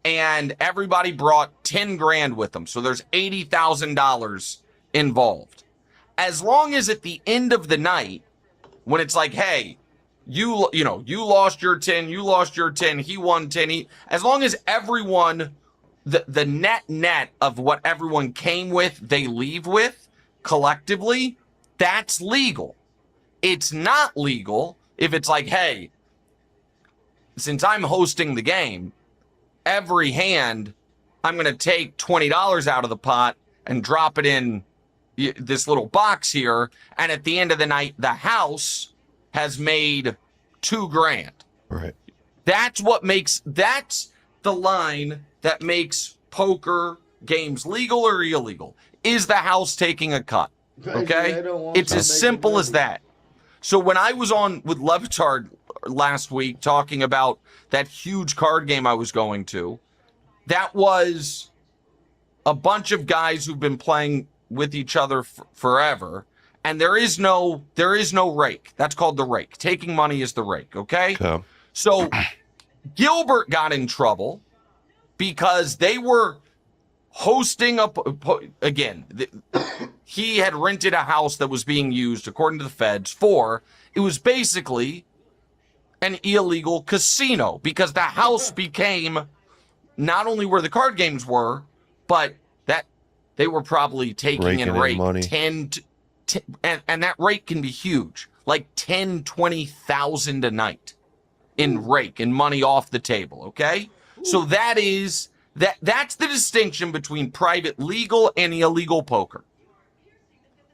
[SPEAKER 18] and everybody brought 10 grand with them, so there's $80,000 involved. As long as at the end of the night, when it's like, hey, you lost your 10, you lost your 10, he won 10, as long as everyone, the net of what everyone came with, they leave with collectively, that's legal. It's not legal if it's like, hey, since I'm hosting the game, every hand, I'm going to take $20 out of the pot and drop it in this little box here. And at the end of the night, the house has made $2 grand.
[SPEAKER 19] Right.
[SPEAKER 18] That's the line that makes poker games legal or illegal. Is the house taking a cut? Okay? It's as simple as that. So when I was on with Levitard last week talking about that huge card game I was going to, that was a bunch of guys who've been playing with each other forever, and there is no rake. That's called the rake. Taking money is the rake, okay? So Gilbert got in trouble because they were hosting he had rented a house that was being used, according to the feds, it was basically an illegal casino because the house became not only where the card games were, but that they were probably taking in rake money. 10 and that rate can be huge, like 10, 20,000 a night in rake and money off the table. Okay. So that's the distinction between private legal and illegal poker.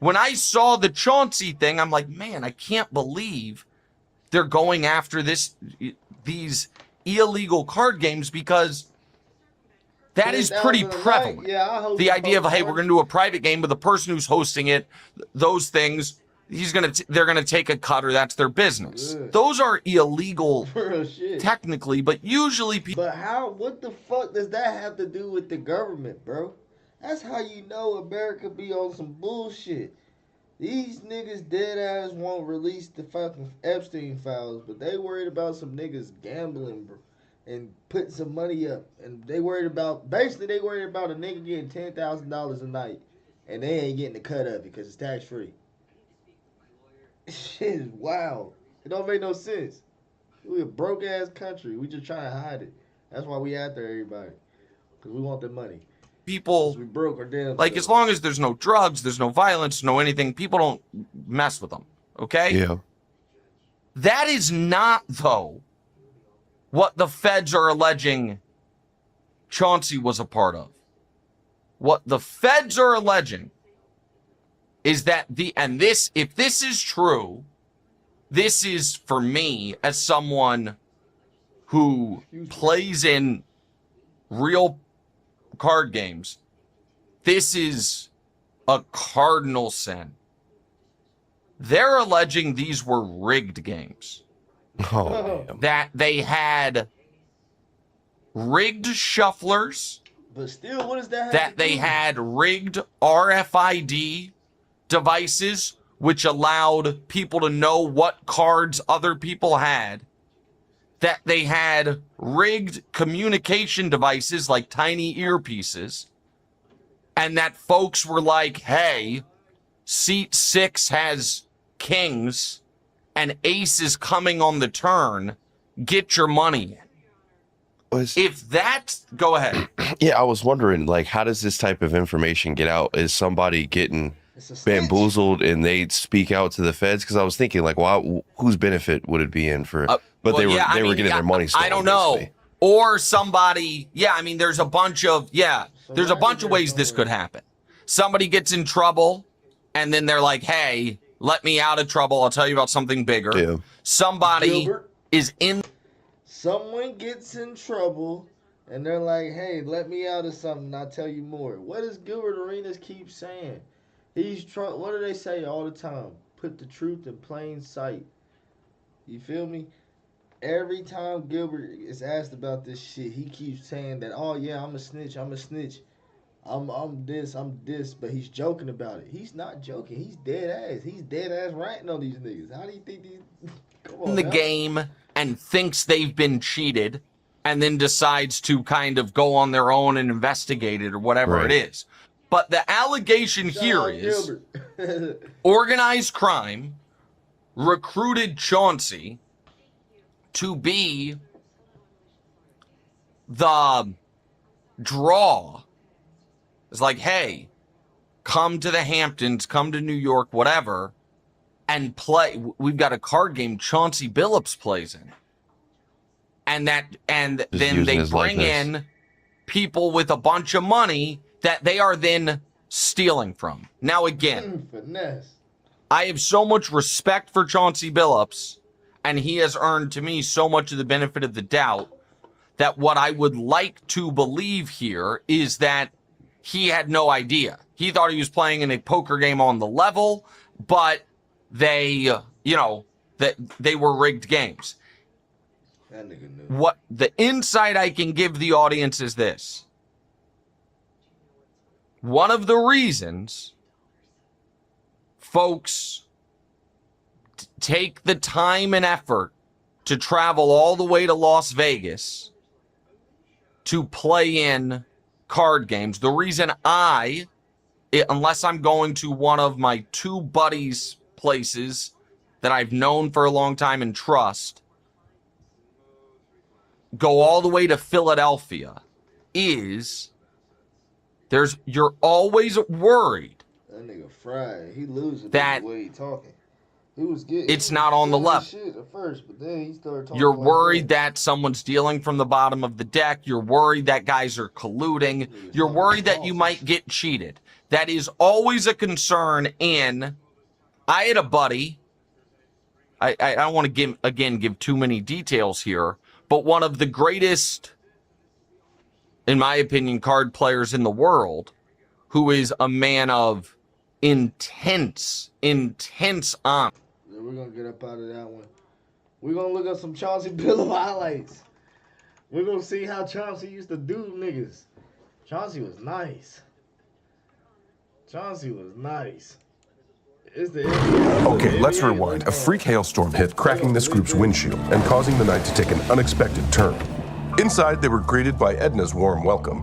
[SPEAKER 18] When I saw the Chauncey thing, I'm like, man, I can't believe they're going after these illegal card games because that is pretty prevalent.
[SPEAKER 1] Yeah,
[SPEAKER 18] the idea of, hey, we're going to do a private game with the person who's hosting it, those things, they're going to take a cut or that's their business. Those are illegal technically, but usually people.
[SPEAKER 1] But what the fuck does that have to do with the government, bro? That's how you know America be on some bullshit. These niggas dead ass won't release the fucking Epstein files, but they worried about some niggas gambling, bro, and putting some money up. And they worried about a nigga getting $10,000 a night, and they ain't getting the cut of it because it's tax free. Shit is wild. It don't make no sense. We a broke ass country. We just trying to hide it. That's why we after everybody, because we want the money.
[SPEAKER 18] People
[SPEAKER 1] we broke our damn
[SPEAKER 18] like
[SPEAKER 1] selves.
[SPEAKER 18] As long as there's no drugs, there's no violence, no anything, people don't mess with them. Okay?
[SPEAKER 19] Yeah.
[SPEAKER 18] That is not, though, what the feds are alleging Chauncey was a part of. What the feds are alleging is that if this is true, this is, for me, as someone who plays in real card games, this is a cardinal sin. They're alleging these were rigged games.
[SPEAKER 19] Oh,
[SPEAKER 18] that they had rigged shufflers.
[SPEAKER 1] But still, what does that have
[SPEAKER 18] That
[SPEAKER 1] to
[SPEAKER 18] they
[SPEAKER 1] do?
[SPEAKER 18] had rigged RFID devices, which allowed people to know what cards other people had. That they had rigged communication devices like tiny earpieces. And that folks were like, hey, seat 6 has kings and ace is coming on the turn. Get your money in. If that's, go ahead.
[SPEAKER 19] Yeah, I was wondering, like, how does this type of information get out? Is somebody getting bamboozled and they speak out to the feds? Because I was thinking, like, well, whose benefit would it be in for? But they were getting their money stolen.
[SPEAKER 18] I don't know.
[SPEAKER 19] Basically.
[SPEAKER 18] Or somebody, there's a bunch of, there's a bunch of ways this could happen. Somebody gets in trouble and then they're like, hey, let me out of trouble. I'll tell you about something bigger.
[SPEAKER 19] Yeah.
[SPEAKER 18] Somebody
[SPEAKER 1] Gilbert.
[SPEAKER 18] is in.
[SPEAKER 1] Someone gets in trouble and they're like, hey, let me out of something. I'll tell you more. What does Gilbert Arenas keep saying? What do they say all the time? Put the truth in plain sight. You feel me? Every time Gilbert is asked about this shit, he keeps saying that, oh yeah, I'm a snitch. I'm this, but he's joking about it. He's not joking. He's dead ass. He's dead ass ranting on these niggas. How do you think these come on,
[SPEAKER 18] in the
[SPEAKER 1] now.
[SPEAKER 18] game and thinks they've been cheated and then decides to kind of go on their own and investigate it or whatever it is. But the allegation here is organized crime recruited Chauncey to be the draw. It's like, hey, come to the Hamptons, come to New York, whatever, and play. We've got a card game Chauncey Billups plays in. And then they bring in people with a bunch of money that they are then stealing from. Now, again, I have so much respect for Chauncey Billups, and he has earned to me so much of the benefit of the doubt that what I would like to believe here is that he had no idea. He thought he was playing in a poker game on the level, but they, that they were rigged games.
[SPEAKER 1] That nigga knew.
[SPEAKER 18] What the insight I can give the audience is this. One of the reasons folks take the time and effort to travel all the way to Las Vegas to play in card games, the reason unless I'm going to one of my two buddies' places that I've known for a long time and trust, go all the way to Philadelphia, is you're always worried
[SPEAKER 1] that nigga fried. He losing
[SPEAKER 18] that
[SPEAKER 1] the way he talking. He was getting.
[SPEAKER 18] It's not on the level.
[SPEAKER 1] Shit at first, but then he started talking.
[SPEAKER 18] You're
[SPEAKER 1] like
[SPEAKER 18] worried that someone's dealing from the bottom of the deck. You're worried that guys are colluding. You're worried that you might get cheated. That is always a concern. I had a buddy. I don't want to give too many details here, but one of the greatest, in my opinion, card players in the world, who is a man of intense on.
[SPEAKER 1] We're going to get up out of that one. We're going to look up some Chauncey Billups highlights. We're going to see how Chauncey used to do niggas. Chauncey was nice.
[SPEAKER 20] Okay, let's rewind. A freak hailstorm hit, cracking this group's windshield and causing the night to take an unexpected turn. Inside, they were greeted by Edna's warm welcome,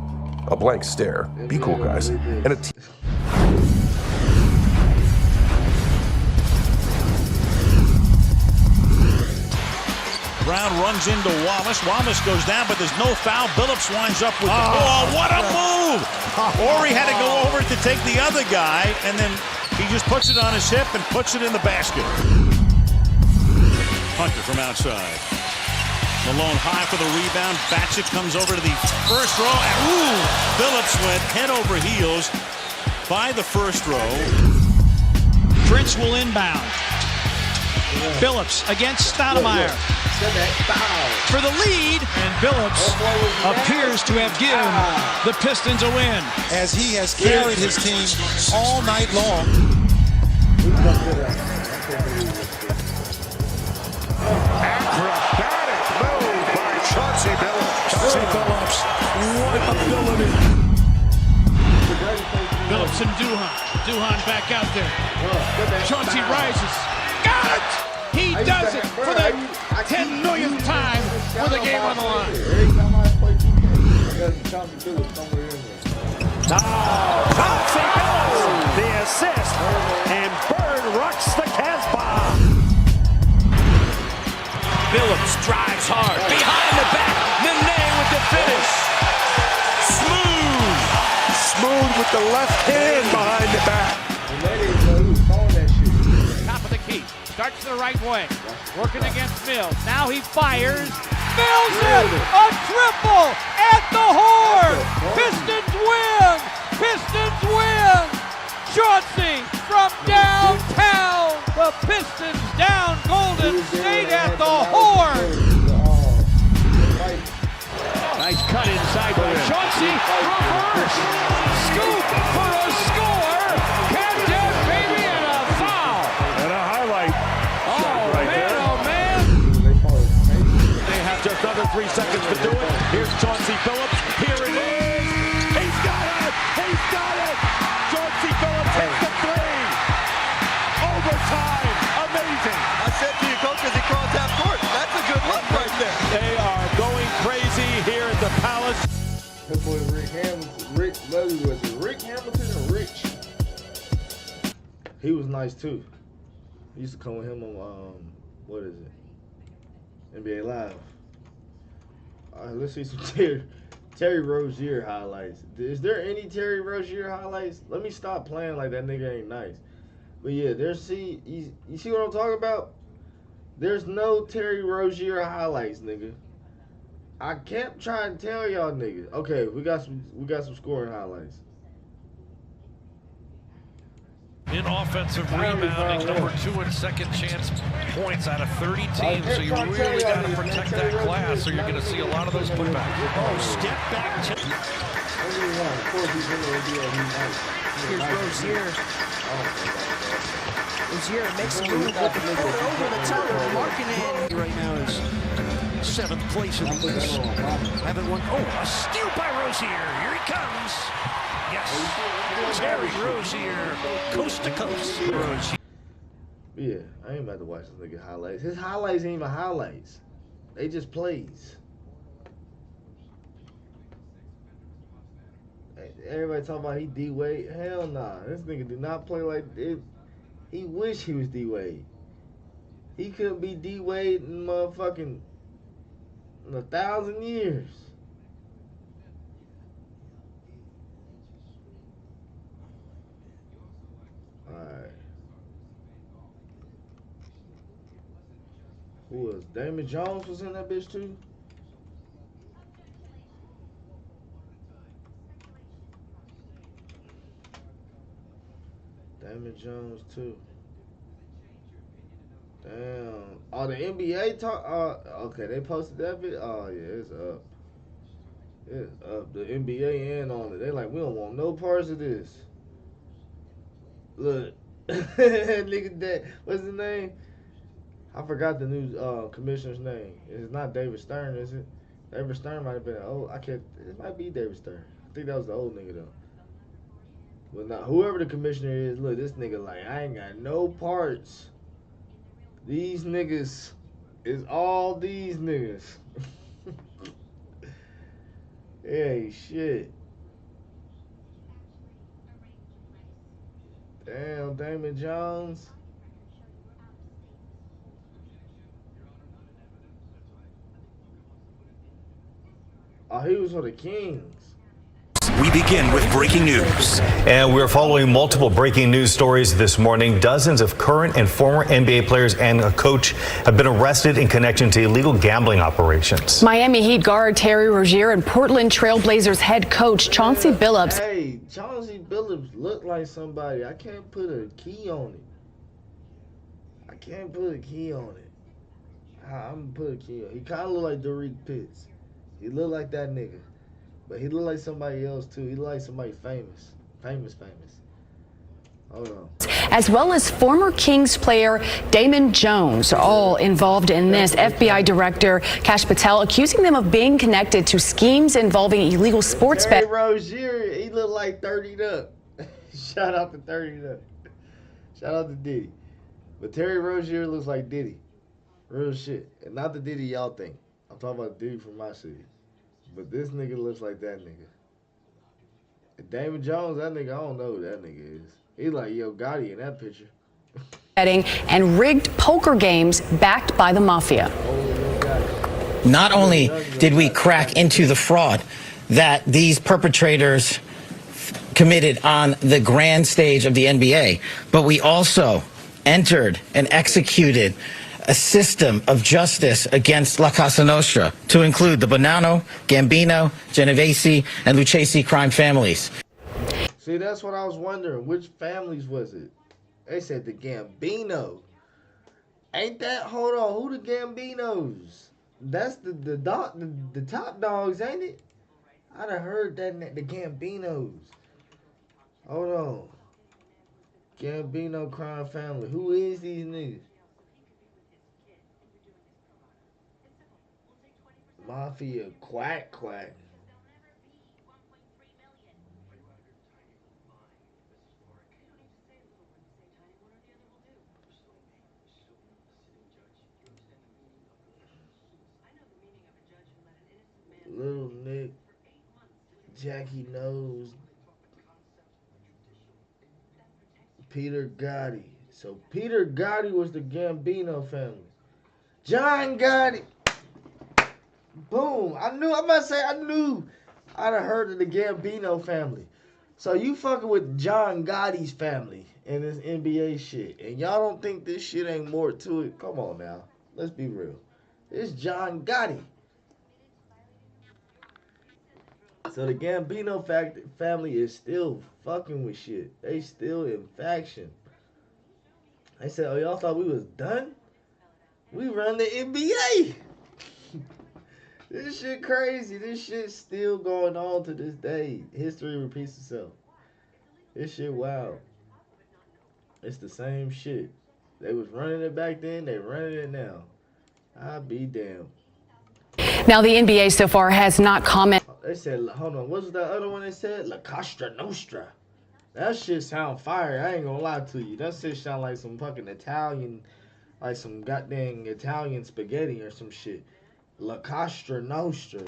[SPEAKER 20] a blank stare, be cool guys, and a
[SPEAKER 21] Brown runs into Wallace. Wallace goes down, but there's no foul. Billups winds up with the ball. What a move! Ori had to go over to take the other guy, and then he just puts it on his hip and puts it in the basket. Hunter from outside. Malone high for the rebound. Bacic comes over to the first row. And Phillips went head over heels by the first row.
[SPEAKER 2] Prince will inbound. Phillips against Stoudemire for the lead, and Phillips appears to have given the Pistons a win,
[SPEAKER 22] as he has carried his team all night long.
[SPEAKER 21] Acrobatic move by Chauncey Billups.
[SPEAKER 2] Chauncey Billups, what ability. Phillips and Duhan back out there. Chauncey rises. Got it! He does it for the 10 millionth time with the game on the line.
[SPEAKER 21] Chauncey Billups, the assist, and Bird rocks the Casbah.
[SPEAKER 23] Billups drives hard, behind the back, Nene with the finish.
[SPEAKER 21] Smooth with the left hand behind the back.
[SPEAKER 2] Top of the key, starts the right way, working against Mills. Now he fires. Mills it! A triple at the horn! Pistons win! Pistons win! Chauncey from downtown! The Pistons down Golden State at the horn! Nice cut inside by Chauncey. Reverse! Scoop for a score! Catch it, baby, and a foul!
[SPEAKER 21] And a highlight.
[SPEAKER 2] Oh,
[SPEAKER 21] right
[SPEAKER 2] man,
[SPEAKER 21] there.
[SPEAKER 2] oh, man!
[SPEAKER 21] They have just under 3 seconds to do it. Here's Chauncey Billups. Here it is. He's got it. He's got it. Chauncey Billups hits the three. Overtime. Amazing.
[SPEAKER 24] I said to you, coach, as he crossed half court, that's a good look right there.
[SPEAKER 21] They are going crazy here at the Palace.
[SPEAKER 1] That boy Rick Hamilton. Was it Rick Hamilton or Rich? He was nice too. I used to come with him on what is it? NBA Live. All right, let's see some Terry Rozier highlights. Is there any Terry Rozier highlights? Let me stop playing like that nigga ain't nice. But yeah, you see what I'm talking about? There's no Terry Rozier highlights, nigga. I kept trying to tell y'all niggas. Okay, we got some scoring highlights.
[SPEAKER 21] In offensive rebounding, number 2 in second chance points out of 30 teams. So you really got to protect that class, so you're going to see a lot of those putbacks.
[SPEAKER 2] Oh, step back.
[SPEAKER 25] Here's Rozier. Rozier makes a move with the foot over the top of Markkanen.
[SPEAKER 2] Right now is 7th place in the East. Haven't won. Oh, a steal by Rozier. Here he comes. Yes. Terry Rozier, coast to coast. Rozier.
[SPEAKER 1] Yeah, I ain't about to watch this nigga highlights. His highlights ain't even highlights. They just plays. Everybody talking about he D-Wade. Hell nah. This nigga did not play like it. He wish he was D-Wade. He couldn't be D-Wade in motherfucking 1,000 years. Alright. Who was? Damon Jones was in that bitch too? Damon Jones too. Damn. Oh, the NBA talk. Okay, they posted that video. Oh yeah, it's up. It's up. The NBA and on it. They like, we don't want no parts of this. Look, nigga, that what's his name? I forgot the new commissioner's name. It's not David Stern, is it? David Stern might have been old. It might be David Stern. I think that was the old nigga though. But now, whoever the commissioner is, look, this nigga like, I ain't got no parts. These niggas is all these niggas. Hey, shit. Damn, Damon Jones. Oh, he was for the Kings.
[SPEAKER 23] We've
[SPEAKER 3] begin with breaking news.
[SPEAKER 4] And we're following multiple breaking news stories this morning. Dozens of current and former NBA players and a coach have been arrested in connection to illegal gambling operations.
[SPEAKER 5] Miami Heat guard Terry Rozier and Portland Trail Blazers head coach Chauncey Billups.
[SPEAKER 1] Hey, Chauncey Billups look like somebody. I can't put a key on it. I can't put a key on it. I'm gonna put a key on it. He kind of look like Derek Pitts. He look like that nigga. But he look like somebody else too. He look like somebody famous. Famous. Hold on.
[SPEAKER 5] As well as former Kings player Damon Jones, all involved in this. FBI Director Kash Patel accusing them of being connected to schemes involving illegal sports betting.
[SPEAKER 1] Terry Rozier, he look like 30'd up. Shout out to 30'd up. Shout out to Diddy. But Terry Rozier looks like Diddy. Real shit. And not the Diddy y'all think. I'm talking about Diddy from my city. But this nigga looks like that nigga. And Damon Jones, that nigga, I don't know who that nigga is. He like Yo Gotti in that picture.
[SPEAKER 5] Betting and rigged poker games backed by the mafia.
[SPEAKER 6] Not only did we crack into the fraud that these perpetrators committed on the grand stage of the NBA, but we also entered and executed a system of justice against La Cosa Nostra to include the Bonanno, Gambino, Genovese, and Lucchese crime families.
[SPEAKER 1] See, that's what I was wondering. Which families was it? They said the Gambino. Ain't that? Hold on. Who the Gambinos? That's the top dogs, ain't it? I done heard that the Gambinos. Hold on. Gambino crime family. Who is these niggas? Mafia quack. Little Nick, Jackie Knows, Peter Gotti. So Peter Gotti was the Gambino family. John Gotti. Boom. I knew I'd have heard of the Gambino family. So you fucking with John Gotti's family and this NBA shit. And y'all don't think this shit ain't more to it? Come on now. Let's be real. It's John Gotti. So the Gambino family is still fucking with shit. They still in faction. They said, oh, y'all thought we was done? We run the NBA. This shit crazy. This shit's still going on to this day. History repeats itself. This shit wild. It's the same shit. They was running it back then. They running it now. I be damned.
[SPEAKER 5] Now the NBA so far has not commented.
[SPEAKER 1] They said, hold on, what was that other one they said? La Cosa Nostra. That shit sound fire. I ain't gonna lie to you. That shit sound like some fucking Italian, like some goddamn Italian spaghetti or some shit. La Cosa Nostra.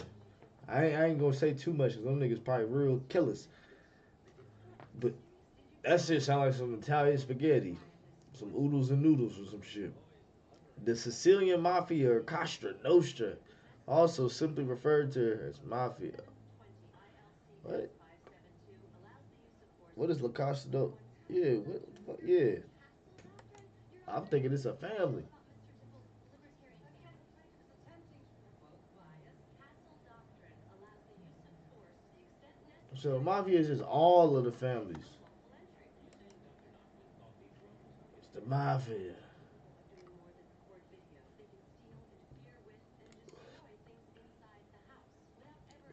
[SPEAKER 1] I ain't gonna say too much because them niggas probably real killers. But that shit sound like some Italian spaghetti. Some oodles and noodles or some shit. The Sicilian Mafia or Cosa Nostra, also simply referred to as Mafia. What? What is La Cosa Nostra? Yeah, what the fuck? Yeah. I'm thinking it's a family. So Mafia is just all of the families. It's the Mafia.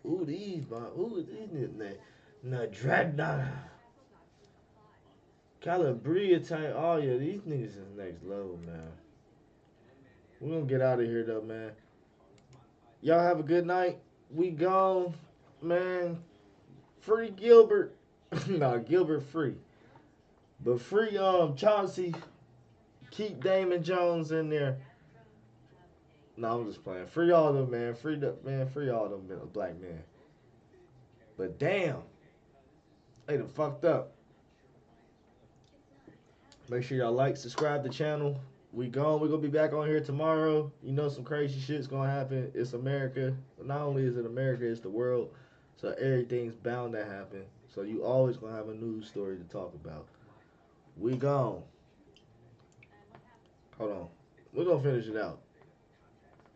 [SPEAKER 1] Who these niggas? Nadradna. Calabria type. Oh yeah, these niggas is next level, man. We're gonna get out of here though, man. Y'all have a good night. We gone, man. Free Gilbert. Nah, Gilbert free. But free Chauncey. Keep Damon Jones in there. No, I'm just playing. Free all them, man. Free all them black men. But damn. They done fucked up. Make sure y'all like, subscribe to the channel. We gone. We're going to be back on here tomorrow. You know some crazy shit's going to happen. It's America. But not only is it America, it's the world. So everything's bound to happen. So you always gonna have a news story to talk about. We gone. Hold on. We're gonna finish it out.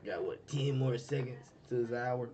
[SPEAKER 1] Got what, 10 more seconds to this hour?